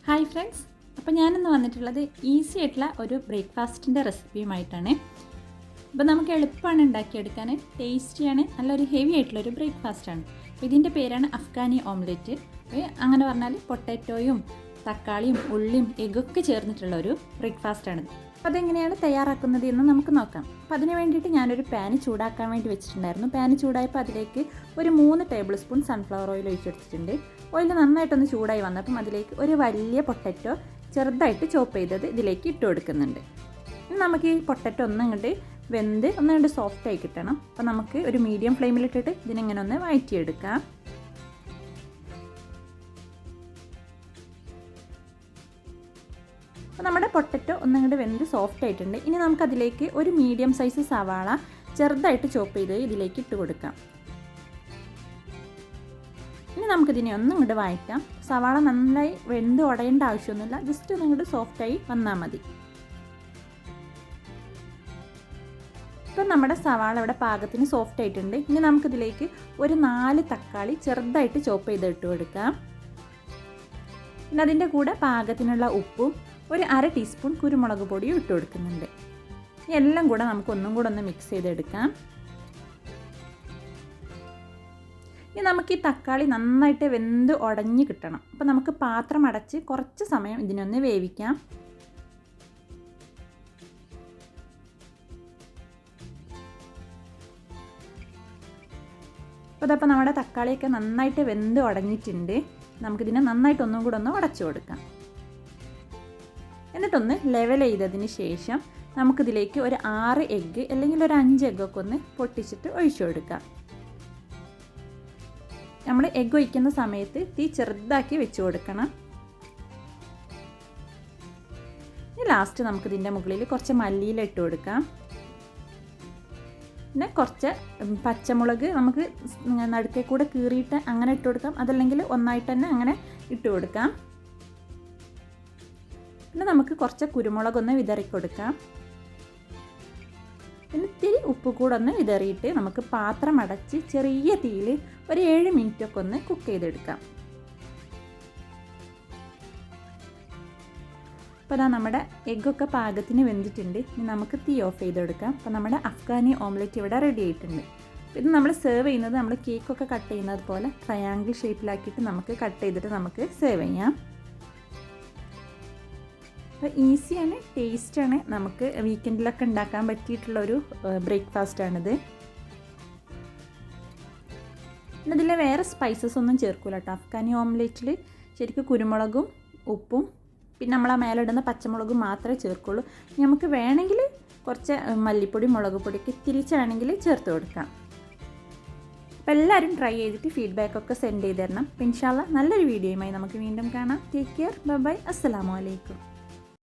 Hi friends, അപ്പോൾ ഞാനിന്ന് വന്നിട്ടുള്ളത് ഈസി ആയിട്ടുള്ള ഒരു ബ്രേക്ക്ഫാസ്റ്റിൻ്റെ റെസിപ്പിയുമായിട്ടാണ്. അപ്പോൾ നമുക്ക് എളുപ്പമാണ് ഉണ്ടാക്കിയെടുക്കാൻ, ടേസ്റ്റിയാണ്, നല്ലൊരു ഹെവി ആയിട്ടുള്ളൊരു ബ്രേക്ക്ഫാസ്റ്റാണ്. അപ്പോൾ ഇതിൻ്റെ പേരാണ് അഫ്ഗാനി ഓംലെറ്റ്. അങ്ങനെ പറഞ്ഞാൽ പൊട്ടാറ്റോയും തക്കാളിയും ഉള്ളിയും എഗ്ഗൊക്കെ ചേർന്നിട്ടുള്ള ഒരു ബ്രേക്ക്ഫാസ്റ്റാണ്. അപ്പോൾ അതെങ്ങനെയാണ് തയ്യാറാക്കുന്നത് എന്ന് നമുക്ക് നോക്കാം. അപ്പോൾ അതിന് വേണ്ടിയിട്ട് ഞാനൊരു പാന് ചൂടാക്കാൻ വേണ്ടി വെച്ചിട്ടുണ്ടായിരുന്നു. പാന് ചൂടായപ്പോൾ അതിലേക്ക് ഒരു 3 ടേബിൾ സ്പൂൺ സൺഫ്ലവർ ഓയിൽ ഒഴിച്ചെടുത്തിട്ടുണ്ട്. ഓയിൽ നന്നായിട്ടൊന്ന് ചൂടായി വന്നപ്പം അതിലേക്ക് ഒരു വലിയ പൊട്ടാറ്റോ ചെറുതായിട്ട് ചോപ്പ് ചെയ്തത് ഇതിലേക്ക് ഇട്ട് കൊടുക്കുന്നുണ്ട്. ഇനി നമുക്ക് ഈ പൊട്ടാറ്റോ ഒന്നങ്ങോട്ട് വെന്ത് ഒന്നങ്ങോട്ട് സോഫ്റ്റായി കിട്ടണം. അപ്പോൾ നമുക്ക് ഒരു മീഡിയം ഫ്ലെയിമിലിട്ടിട്ട് ഇതിനെങ്ങനെ ഒന്ന് വഴറ്റിയെടുക്കാം. അപ്പോൾ നമ്മുടെ പൊട്ടറ്റോ ഒന്നങ്ങോട്ട് വെന്ത് സോഫ്റ്റ് ആയിട്ടുണ്ട്. ഇനി നമുക്കതിലേക്ക് ഒരു മീഡിയം സൈസ് സവാള ചെറുതായിട്ട് ചോപ്പ് ചെയ്ത് ഇതിലേക്ക് ഇട്ട് കൊടുക്കാം. ഇനി നമുക്കിതിനെ ഒന്നങ്ങോട്ട് വഴറ്റാം. സവാള നന്നായി വെന്ത് ഉടയേണ്ട ആവശ്യമൊന്നുമില്ല, ജസ്റ്റ് ഒന്നങ്ങോട്ട് സോഫ്റ്റായി വന്നാൽ മതി. ഇപ്പം നമ്മുടെ സവാള ഇവിടെ പാകത്തിന് സോഫ്റ്റ് ആയിട്ടുണ്ട്. ഇനി നമുക്കിതിലേക്ക് ഒരു 4 തക്കാളി ചെറുതായിട്ട് ചോപ്പ് ചെയ്ത് ഇട്ട് കൊടുക്കാം. പിന്നെ അതിൻ്റെ കൂടെ പാകത്തിനുള്ള ഉപ്പും ഒരു 1/2 ടീസ്പൂൺ കുരുമുളക് പൊടിയും ഇട്ട് കൊടുക്കുന്നുണ്ട്. എല്ലാം കൂടെ നമുക്ക് ഒന്നും കൂടെ ഒന്ന് മിക്സ് ചെയ്തെടുക്കാം. ഇനി നമുക്ക് ഈ തക്കാളി നന്നായിട്ട് വെന്ത് ഉടഞ്ഞ് കിട്ടണം. അപ്പോൾ നമുക്ക് പാത്രം അടച്ച് കുറച്ച് സമയം ഇതിനൊന്ന് വേവിക്കാം. അപ്പോൾ അതപ്പോൾ നമ്മുടെ തക്കാളിയൊക്കെ നന്നായിട്ട് വെന്ത് ഉടഞ്ഞിട്ടുണ്ട്. നമുക്കിതിനെ നന്നായിട്ട് ഒന്നും കൂടെ ഒന്ന് ഉടച്ചു കൊടുക്കാം. എന്നിട്ടൊന്ന് ലെവൽ ചെയ്തതിന് ശേഷം നമുക്കിതിലേക്ക് ഒരു 6 എഗ്ഗ് അല്ലെങ്കിൽ ഒരു 5 എഗ്ഗൊക്കെ ഒന്ന് പൊട്ടിച്ചിട്ട് ഒഴിച്ചു കൊടുക്കാം. നമ്മൾ എഗ്ഗ് ഒഴിക്കുന്ന സമയത്ത് തീ ചെറുതാക്കി വെച്ച് കൊടുക്കണം. ഇനി ലാസ്റ്റ് നമുക്കിതിൻ്റെ മുകളിൽ കുറച്ച് മല്ലിയില ഇട്ട് കൊടുക്കാം. പിന്നെ കുറച്ച് പച്ചമുളക് നമുക്ക് നടുക്കേ കൂടെ കീറിയിട്ട് അങ്ങനെ ഇട്ട് കൊടുക്കാം, അതല്ലെങ്കിൽ ഒന്നായിട്ട് തന്നെ അങ്ങനെ ഇട്ട് കൊടുക്കാം. പിന്നെ നമുക്ക് കുറച്ച് കുരുമുളകൊന്ന് വിതറി കൊടുക്കാം. പിന്നെ ഇത്തിരി ഉപ്പ് കൂടെ ഒന്ന് വിതറിയിട്ട് നമുക്ക് പാത്രം അടച്ച് ചെറിയ തീയിൽ ഒരു 7 മിനിറ്റൊക്കെ ഒന്ന് കുക്ക് ചെയ്തെടുക്കാം. അപ്പോൾ അതാ നമ്മുടെ എഗ്ഗൊക്കെ പാകത്തിന് വെന്തിട്ടുണ്ട്. ഇനി നമുക്ക് തീ ഓഫ് ചെയ്തെടുക്കാം. അപ്പോൾ നമ്മുടെ അഫ്ഗാനി ഓംലെറ്റ് ഇവിടെ റെഡി ആയിട്ടുണ്ട്. ഇത് നമ്മൾ സെർവ് ചെയ്യുന്നത് നമ്മൾ കേക്കൊക്കെ കട്ട് ചെയ്യുന്നത് പോലെ ട്രയാങ്കിൾ ഷേപ്പിലാക്കിയിട്ട് നമുക്ക് കട്ട് ചെയ്തിട്ട് നമുക്ക് സെർവ് ചെയ്യാം. അപ്പോൾ ഈസിയാണ്, ടേസ്റ്റാണ്, നമുക്ക് വീക്കെൻഡിലൊക്കെ ഉണ്ടാക്കാൻ പറ്റിയിട്ടുള്ളൊരു ബ്രേക്ക്ഫാസ്റ്റാണിത്. പിന്നെ ഇതിൽ വേറെ സ്പൈസസ് ഒന്നും ചേർക്കില്ല കേട്ടോ. അഫ്ഗാനി ഓംലെറ്റിൽ ശരിക്കും കുരുമുളകും ഉപ്പും പിന്നെ നമ്മൾ ആ മേലിടുന്ന പച്ചമുളകും മാത്രമേ ചേർക്കുള്ളൂ. നമുക്ക് വേണമെങ്കിൽ കുറച്ച് മല്ലിപ്പൊടി മുളക് പൊടിയൊക്കെ തിരിച്ചാണെങ്കിൽ ചേർത്ത് കൊടുക്കാം. അപ്പോൾ എല്ലാവരും ട്രൈ ചെയ്തിട്ട് ഫീഡ്ബാക്കൊക്കെ സെൻഡ് ചെയ്ത് തരണം. അപ്പോൾ ഇൻഷാ അല്ലാഹ് നല്ലൊരു വീഡിയോയുമായി നമുക്ക് വീണ്ടും കാണാം. ടേക്ക് കെയർ, ബൈ ബൈ, അസ്സലാമു അലൈക്കും.